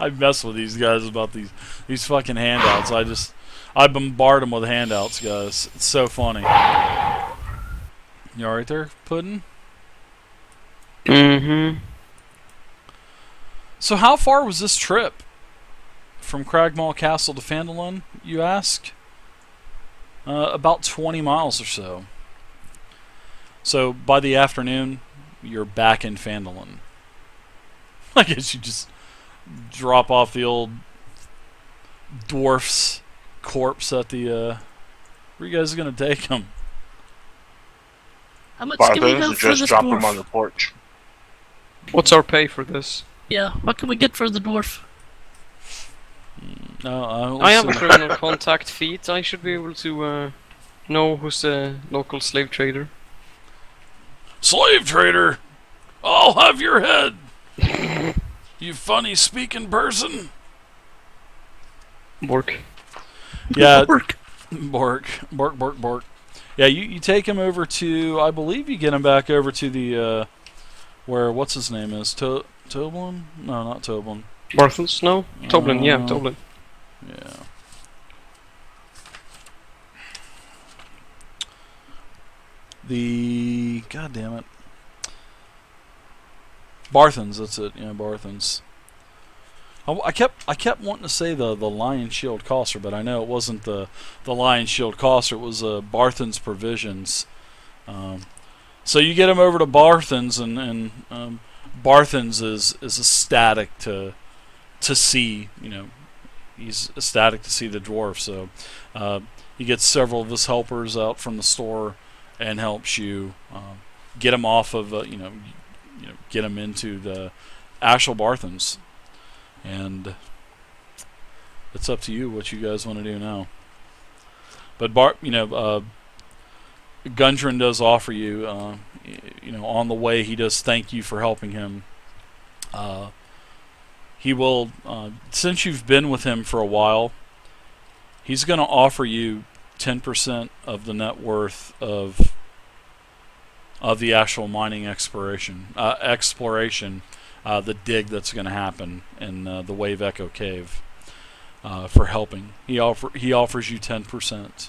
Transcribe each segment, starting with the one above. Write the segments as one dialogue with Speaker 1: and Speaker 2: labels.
Speaker 1: I mess with these guys about these fucking handouts. I bombard them with handouts, guys. It's so funny. You all right there, Puddin'?
Speaker 2: Mm-hmm.
Speaker 1: So how far was this trip from Cragmaw Castle to Phandalin, you ask? About 20 miles or so. So by the afternoon, you're back in Phandalin. I guess you just drop off the old dwarf's corpse at the... where you guys going to take him?
Speaker 3: How much can we
Speaker 4: Barthens
Speaker 3: have
Speaker 4: and
Speaker 3: for
Speaker 4: just
Speaker 3: this
Speaker 4: drop
Speaker 3: dwarf?
Speaker 4: them on the porch.
Speaker 2: What's our pay for this?
Speaker 3: Yeah, what can we get for the dwarf?
Speaker 2: I have a criminal contact feat. I should be able to know who's the local slave trader.
Speaker 1: Slave trader! I'll have your head! You funny speaking person!
Speaker 2: Bork.
Speaker 1: Yeah. Bork. Bork. Yeah, you take him over to, I believe you get him back over to the, where, what's his name is? Toblin? No, not Toblin.
Speaker 2: Barthens? No? Toblin, yeah, Toblin.
Speaker 1: Yeah. God damn it. Barthens, that's it. Yeah, Barthens. I kept wanting to say the Lion Shield Coster, but I know it wasn't the Lion Shield Coster. It was Barthens Provisions. So you get him over to Barthens, and Barthens is ecstatic to see. He's ecstatic to see the dwarf. So he gets several of his helpers out from the store and helps you get him off of get him into the actual Barthens. And it's up to you what you guys want to do now. But Gundren does offer you, on the way he does thank you for helping him. He will, since you've been with him for a while, he's going to offer you 10% of the net worth of the actual mining exploration, the dig that's going to happen in the Wave Echo Cave for helping. He offers you 10%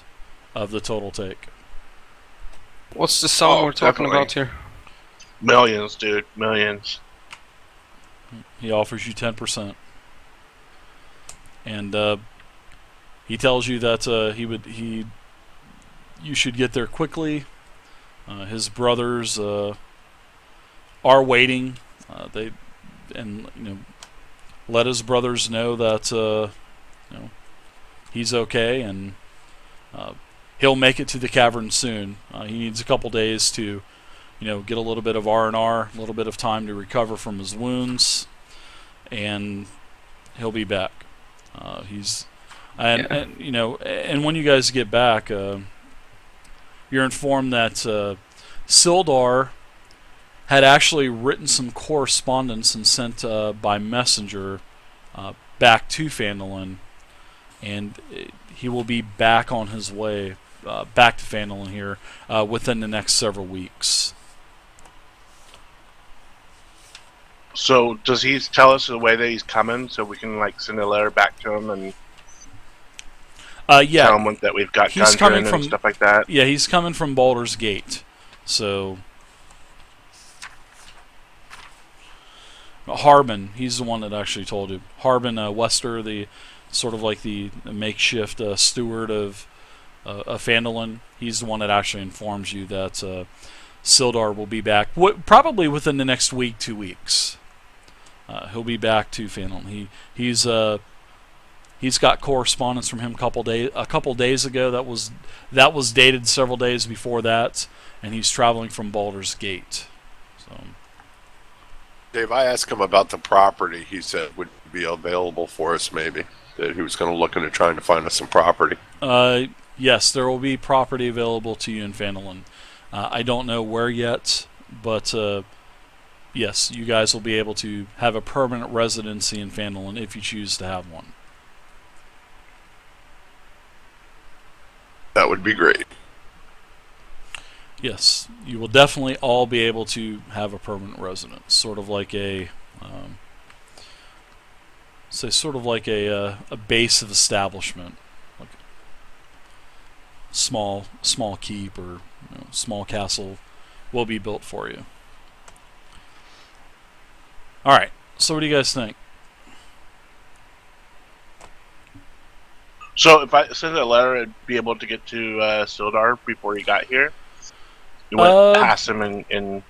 Speaker 1: of the total take.
Speaker 2: What's the sum we're talking
Speaker 4: definitely.
Speaker 2: about here?
Speaker 4: Millions, dude. Millions.
Speaker 1: He offers you 10%, and he tells you that you should get there quickly. His brothers are waiting. Let his brothers know that he's okay, and he'll make it to the cavern soon. He needs a couple days to get a little bit of R&R, a little bit of time to recover from his wounds, and he'll be back. And when you guys get back, you're informed that Sildar had actually written some correspondence and sent by messenger back to Phandalin, and he will be back on his way back to Phandalin here within the next several weeks.
Speaker 4: So does he tell us the way that he's coming so we can send a letter back to him and
Speaker 1: yeah,
Speaker 4: tell him that we've got
Speaker 1: he's coming
Speaker 4: Gundren
Speaker 1: from
Speaker 4: and stuff like that?
Speaker 1: Yeah, he's coming from Baldur's Gate. So Harbin, he's the one that actually told you. Harbin Wester, the sort of like the makeshift steward of Phandalin, he's the one that actually informs you that Sildar will be back probably within the next week, 2 weeks. He'll be back to Phandalin. He's got correspondence from him a couple days ago that was dated several days before that, and he's traveling from Baldur's Gate. So,
Speaker 5: Dave, I asked him about the property. He said would be available for us, maybe. That he was going to look into trying to find us some property.
Speaker 1: Yes, there will be property available to you in Phandalin. I don't know where yet, but yes, you guys will be able to have a permanent residency in Phandalin if you choose to have one.
Speaker 5: That would be great.
Speaker 1: Yes, you will definitely all be able to have a permanent residence, sort of like a say sort of like a base of establishment, like small keep or small castle will be built for you. All right. So what do you guys think?
Speaker 4: So if I send a letter, I'd be able to get to Sildar before he got here. You went past him in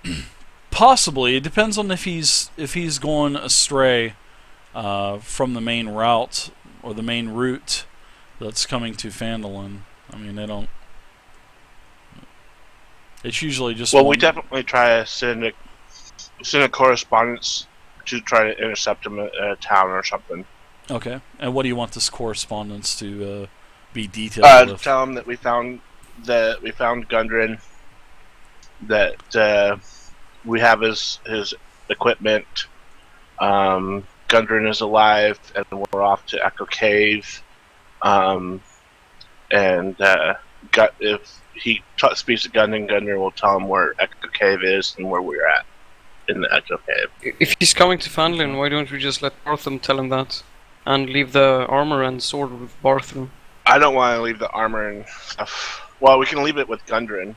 Speaker 1: Possibly. It depends on if he's going astray from the main route or the main route that's coming to Phandalin. I mean, they don't. It's usually just.
Speaker 4: Well, we definitely try to send a correspondence to try to intercept him at a town or something.
Speaker 1: Okay. And what do you want this correspondence to be detailed with?
Speaker 4: Tell him that we found Gundren, that we have his equipment. Gundren is alive, and we're off to Echo Cave. And if he speaks to Gundren, Gundren will tell him where Echo Cave is and where we're at in the Echo Cave.
Speaker 2: If he's coming to Phandalin, why don't we just let Bartham tell him that? And leave the armor and sword with Bartham?
Speaker 4: I don't want to leave the armor and stuff. Well, we can leave it with Gundren.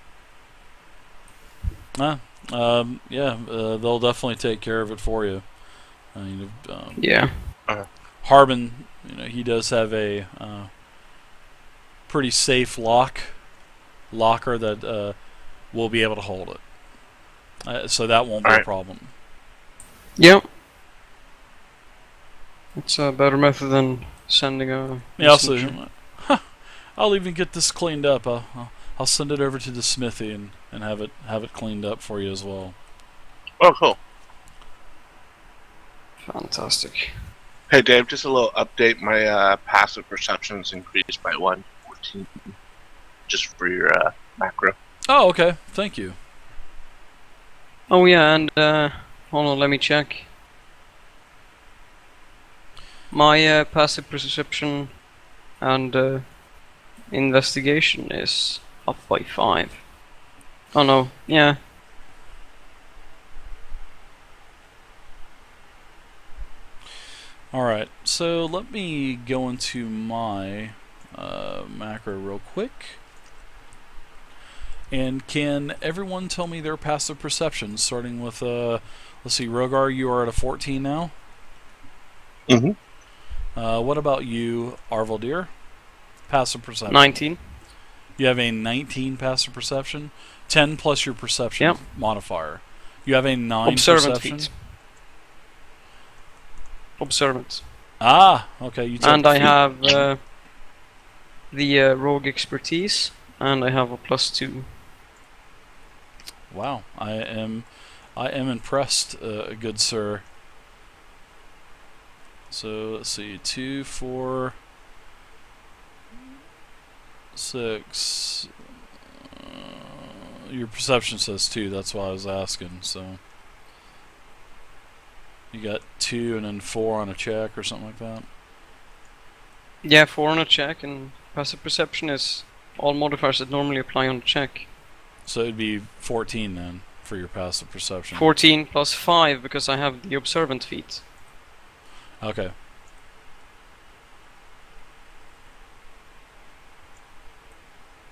Speaker 1: They'll definitely take care of it for you. I mean,
Speaker 2: Yeah.
Speaker 1: Harbin, he does have a pretty safe locker that will be able to hold it. So that won't be a problem.
Speaker 2: Yep. It's a better method than sending a.
Speaker 1: Yeah, I'll even get this cleaned up. I'll send it over to the smithy and have it cleaned up for you as well.
Speaker 4: Oh, cool.
Speaker 2: Fantastic.
Speaker 4: Hey, Dave, just a little update. My passive perception's increased by 114, just for your macro.
Speaker 1: Oh, okay. Thank you.
Speaker 2: Oh yeah, and hold on, let me check. My passive perception and investigation is up by 5. Oh no, yeah.
Speaker 1: Alright, so let me go into my macro real quick. And can everyone tell me their passive perception, starting with, let's see, Rogar, you are at a 14 now?
Speaker 4: Mm-hmm.
Speaker 1: What about you, Arvaldir? Passive perception.
Speaker 2: 19.
Speaker 1: You have a 19 passive perception. 10 plus your perception modifier. You have a 9
Speaker 2: Observant
Speaker 1: perception.
Speaker 2: feat. Observant.
Speaker 1: Ah, okay. You
Speaker 2: and I have the rogue expertise, and I have a +2.
Speaker 1: Wow, I am impressed, good sir. So let's see, 2, 4, 6. Your perception says 2. That's why I was asking. So you got 2 and then 4 on a check or something like that.
Speaker 2: Yeah, 4 on a check, and passive perception is all modifiers that normally apply on a check.
Speaker 1: So it'd be 14 then for your passive perception.
Speaker 2: 14 plus 5 because I have the observant feat.
Speaker 1: Okay.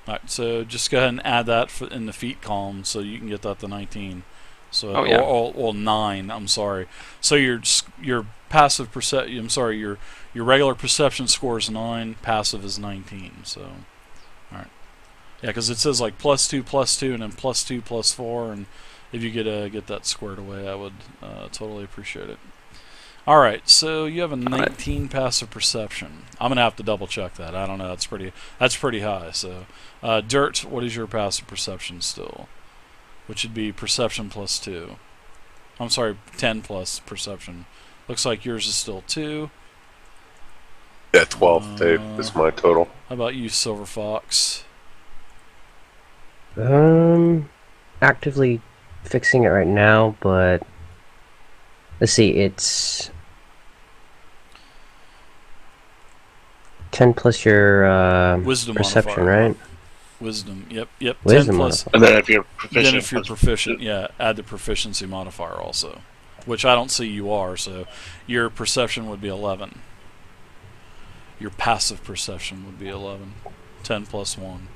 Speaker 1: Alright, so just go ahead and add that in the feat column so you can get that to 19. So or 9, I'm sorry. So your passive perception, I'm sorry, your regular perception score is 9, passive is 19. So alright. Yeah, because it says like +2, and then +2, +4, and if you get that squared away, I would totally appreciate it. Alright, so you have a 19 passive perception. I'm gonna have to double check that. I don't know, that's pretty high. So Dirt, what is your passive perception still? Which would be perception +2. I'm sorry, 10 plus perception. Looks like yours is still 2.
Speaker 5: Yeah, 12, Dave, is my total.
Speaker 1: How about you, Silver Fox?
Speaker 6: Actively fixing it right now, but let's see, it's 10 plus your
Speaker 1: Wisdom
Speaker 6: perception,
Speaker 1: modifier.
Speaker 6: right?
Speaker 1: Wisdom, yep.
Speaker 6: Wisdom
Speaker 1: 10 plus.
Speaker 6: modifier.
Speaker 4: And then if you're proficient,
Speaker 1: Add the proficiency modifier also. which I don't see you are. So your perception would be 11. Your passive perception would be 11. 10 plus 1.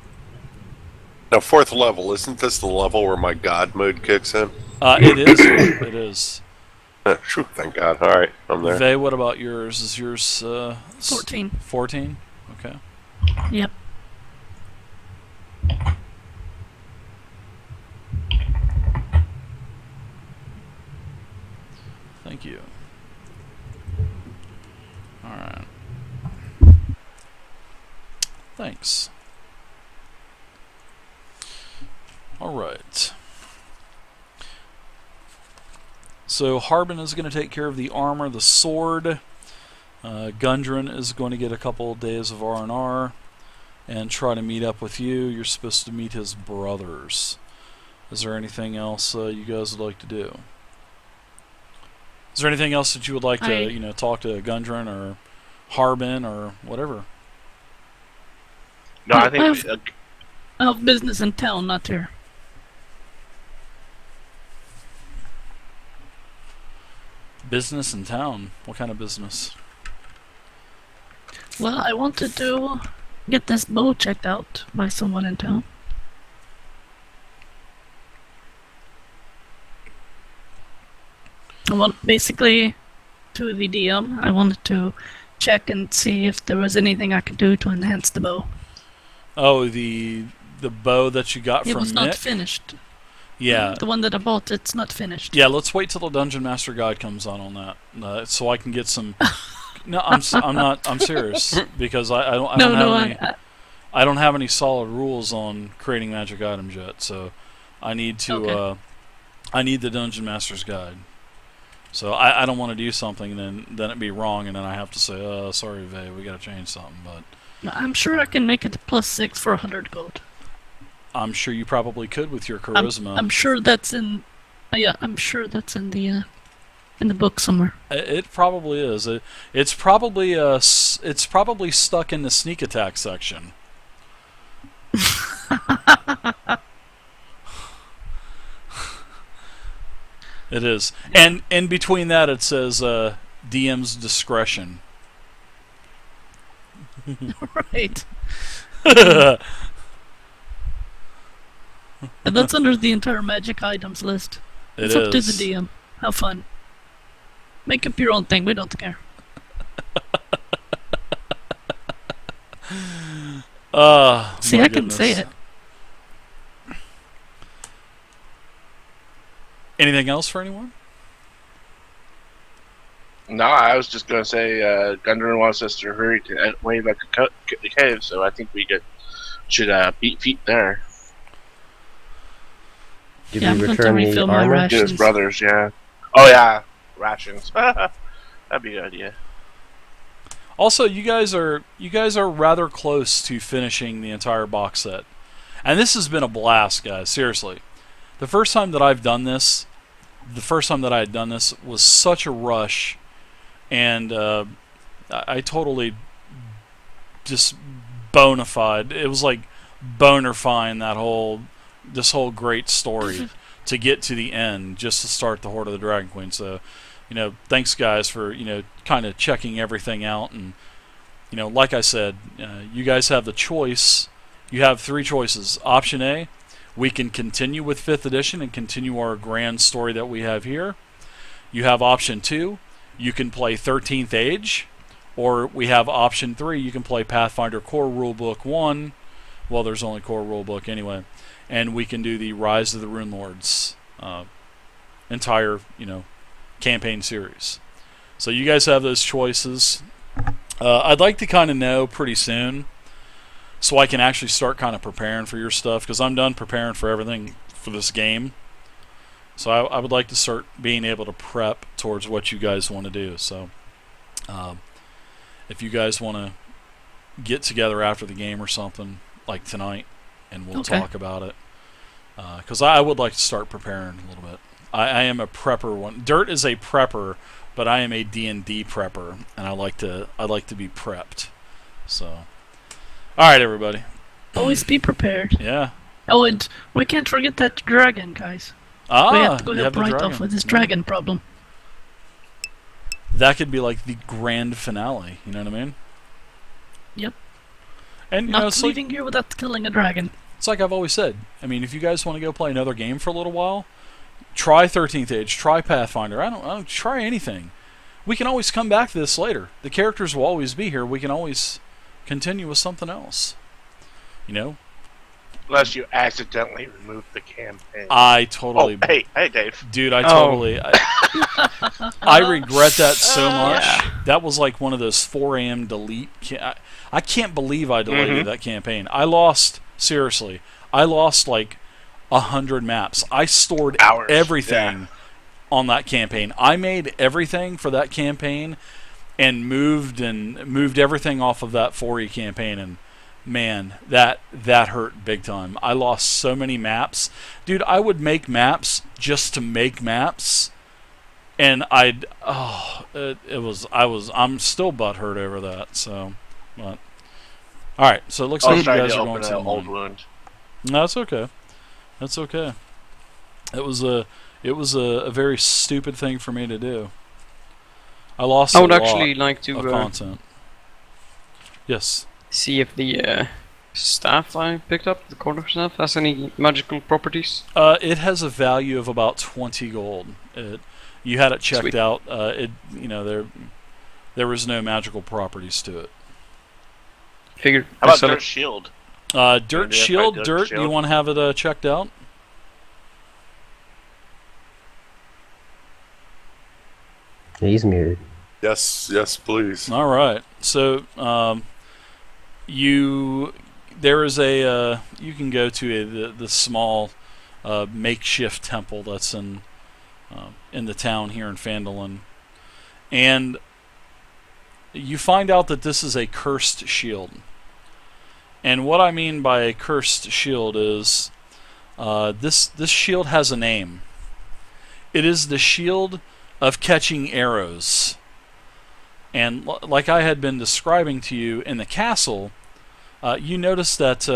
Speaker 5: Now, 4th level, isn't this the level where my God mode kicks in?
Speaker 1: It is. It is.
Speaker 5: Phew, thank God. All right, I'm there.
Speaker 1: Vey, what about yours? Is yours
Speaker 3: 14.
Speaker 1: 14? Okay.
Speaker 3: Yep.
Speaker 1: Thank you. Alright. Thanks. Alright. So Harbin is going to take care of the armor, the sword. Gundren is going to get a couple of days of R&R and try to meet up with you. You're supposed to meet his brothers. Is there anything else you guys would like to do? Is there anything else that you would like to, talk to Gundren or Harbin or whatever?
Speaker 4: No, I think
Speaker 3: I have business in town, not here.
Speaker 1: Business in town? What kind of business?
Speaker 3: Well, I wanted to get this bow checked out by someone in town. I want basically to the DM. I wanted to check and see if there was anything I could do to enhance the bow.
Speaker 1: Oh, the bow that you got
Speaker 3: It
Speaker 1: from
Speaker 3: was
Speaker 1: Nick?
Speaker 3: not finished.
Speaker 1: Yeah.
Speaker 3: The one that I bought, it's not finished.
Speaker 1: Yeah, let's wait till the Dungeon Master Guide comes on that, so I can get some. No, I'm serious because I don't have any solid rules on creating magic items yet, so I need to.
Speaker 3: Okay.
Speaker 1: I need the Dungeon Master's Guide. So I don't want to do something and then it be wrong and then I have to say, sorry, Vey, we got to change something. But
Speaker 3: I'm sure I can make it +6 for 100 gold.
Speaker 1: I'm sure you probably could with your charisma.
Speaker 3: I'm sure that's in. Yeah, I'm sure that's in the book somewhere.
Speaker 1: It probably is. It's probably stuck in the sneak attack section. It is, and in between that it says DM's discretion.
Speaker 3: Right. And that's under the entire magic items list. It's up to the DM. Have fun. Make up your own thing. We don't care. See, I can say it.
Speaker 1: Anything else for anyone?
Speaker 4: no, I was just going to say Gundren wants us to hurry to way back to the cave, so I think we should beat feet there.
Speaker 6: Did
Speaker 3: Yeah, I'm
Speaker 6: we
Speaker 3: going to
Speaker 6: return the
Speaker 3: refill my
Speaker 6: armor?
Speaker 4: To his
Speaker 3: rations.
Speaker 4: brothers, yeah. Oh yeah, rations. That'd be a good idea.
Speaker 1: Also, you guys are rather close to finishing the entire box set, and this has been a blast, guys. Seriously, the first time that I had done this was such a rush, and I totally just bona fide. It was like boner-fine this whole great story to get to the end, just to start the Horde of the Dragon Queen. So, thanks guys for, kind of checking everything out. And, like I said, you guys have the choice. You have 3 choices. Option A, we can continue with 5th edition and continue our grand story that we have here. You have option 2, you can play 13th Age. Or we have option 3, you can play Pathfinder Core Rulebook 1. Well, there's only Core Rulebook anyway. And we can do the Rise of the Rune Lords entire, campaign series. So you guys have those choices. I'd like to kind of know pretty soon, so I can actually start kind of preparing for your stuff, because I'm done preparing for everything for this game. So I would like to start being able to prep towards what you guys want to do. So if you guys want to get together after the game or something, like tonight, and we'll talk about it. Because I would like to start preparing a little bit. I am a prepper. Dirt is a prepper, but I am a D&D prepper, and I like to be prepped. So, all right, everybody.
Speaker 3: Always be prepared.
Speaker 1: Yeah.
Speaker 3: Oh, and we can't forget that dragon, guys. We have to go help right off with this dragon problem.
Speaker 1: that could be like the grand finale. You know what I mean?
Speaker 3: Yep.
Speaker 1: And you
Speaker 3: Not
Speaker 1: know, it's like,
Speaker 3: leaving here without killing a dragon.
Speaker 1: it's like I've always said. I mean, if you guys want to go play another game for a little while, try 13th Age, try Pathfinder. I don't try anything. We can always come back to this later. The characters will always be here. We can always continue with something else. You know?
Speaker 4: Unless you accidentally remove the campaign.
Speaker 1: I totally...
Speaker 4: Oh, hey, Dave.
Speaker 1: Dude, I totally... I regret that so much. That was like one of those 4 a.m. delete... I can't believe I deleted that campaign. I lost... Seriously. I lost like 100 maps. I stored
Speaker 4: Hours,
Speaker 1: everything on that campaign. I made everything for that campaign and moved everything off of that 4E campaign, and man, that hurt big time. I lost so many maps. Dude, I would make maps just to make maps, and I'm still butthurt over that, so but alright, so it looks like you guys are going to
Speaker 4: an old wound.
Speaker 1: No, that's okay. That's okay. It was a very stupid thing for me to do. I lost
Speaker 2: I would
Speaker 1: a
Speaker 2: actually
Speaker 1: lot
Speaker 2: like to
Speaker 1: of content. Yes.
Speaker 2: see if the staff I picked up, the corner staff, has any magical properties.
Speaker 1: It has a value of about 20 gold. You had it checked
Speaker 2: Sweet.
Speaker 1: out. There was no magical properties to it.
Speaker 2: Figured.
Speaker 4: How about Dirt Shield?
Speaker 1: Dirt
Speaker 4: Yeah,
Speaker 1: Shield,
Speaker 4: Dirt
Speaker 1: Dirt.
Speaker 4: Shield.
Speaker 1: You want to have it checked out?
Speaker 6: He's muted.
Speaker 5: Yes, please.
Speaker 1: All right. So there is a you can go to the small makeshift temple that's in the town here in Phandalin, and you find out that this is a cursed shield. And what I mean by a cursed shield is this shield has a name. It is the shield of catching arrows. And like I had been describing to you in the castle, you notice that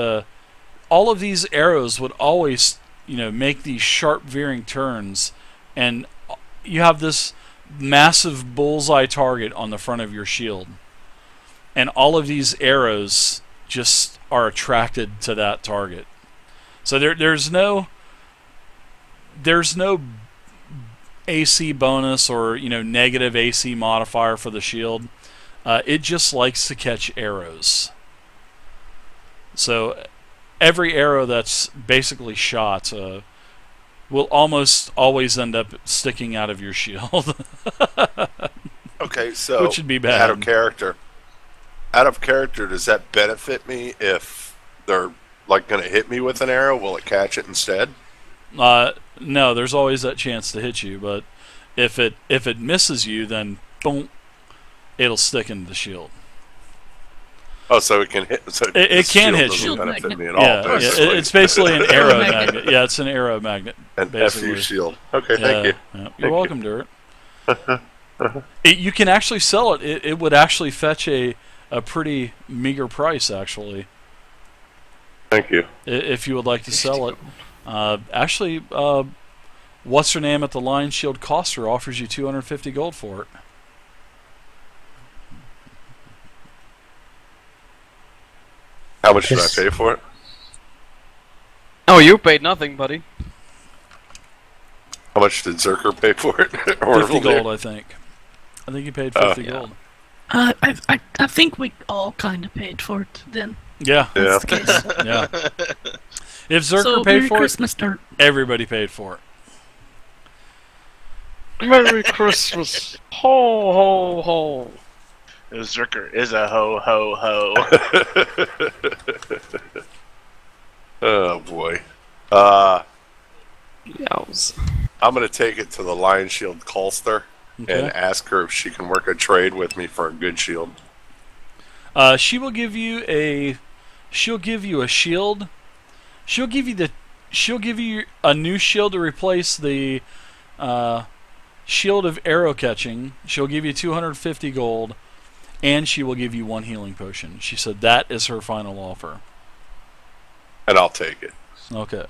Speaker 1: all of these arrows would always, make these sharp veering turns, and you have this massive bullseye target on the front of your shield. And all of these arrows just are attracted to that target. So there's no AC bonus or negative AC modifier for the shield. It just likes to catch arrows. So every arrow that's basically shot will almost always end up sticking out of your shield.
Speaker 5: Okay, so
Speaker 1: Which would be bad.
Speaker 5: Out of character, does that benefit me if they're like going to hit me with an arrow? Will it catch it instead?
Speaker 1: No, there's always that chance to hit you, but if it misses you, then boom, it'll stick into the shield.
Speaker 5: Oh, so it can hit. So
Speaker 1: It can hit
Speaker 5: doesn't
Speaker 1: you.
Speaker 5: benefit me at
Speaker 1: Yeah,
Speaker 5: all. Basically.
Speaker 1: it's basically an arrow magnet. Yeah, it's an arrow magnet.
Speaker 5: An
Speaker 1: basically.
Speaker 5: FU shield. Okay, thank you.
Speaker 1: Yeah. You're welcome, Dirt. You can actually sell it. It would actually fetch a pretty meager price, actually,
Speaker 5: Thank you.
Speaker 1: if you would like to sell it. Actually, what's her name at the Lion Shield Coster offers you 250 gold for it.
Speaker 5: How much did I pay for it?
Speaker 2: Oh, you paid nothing, buddy.
Speaker 5: How much did Zerker pay for it?
Speaker 1: 50 gold, I think. I think you paid 50
Speaker 2: yeah.
Speaker 1: gold.
Speaker 3: I think we all kind of paid for it then.
Speaker 1: Yeah,
Speaker 5: Yeah.
Speaker 3: That's the case.
Speaker 1: yeah. If Zerker
Speaker 3: So,
Speaker 1: paid
Speaker 3: Merry
Speaker 1: for
Speaker 3: Christmas, Dirt.
Speaker 1: it, everybody paid for it.
Speaker 2: Merry Christmas. Ho, ho, ho.
Speaker 4: Zerker is a ho ho ho.
Speaker 5: Oh boy.
Speaker 2: Yows.
Speaker 5: I'm gonna take it to the Lion Shield Colster
Speaker 1: Okay.
Speaker 5: and ask her if she can work a trade with me for a good shield.
Speaker 1: She will give you a. She'll give you a shield. She'll give you a new shield to replace the shield of arrow catching. She'll give you 250 gold, and she will give you 1 healing potion. She said that is her final offer.
Speaker 5: And I'll take it.
Speaker 1: Okay.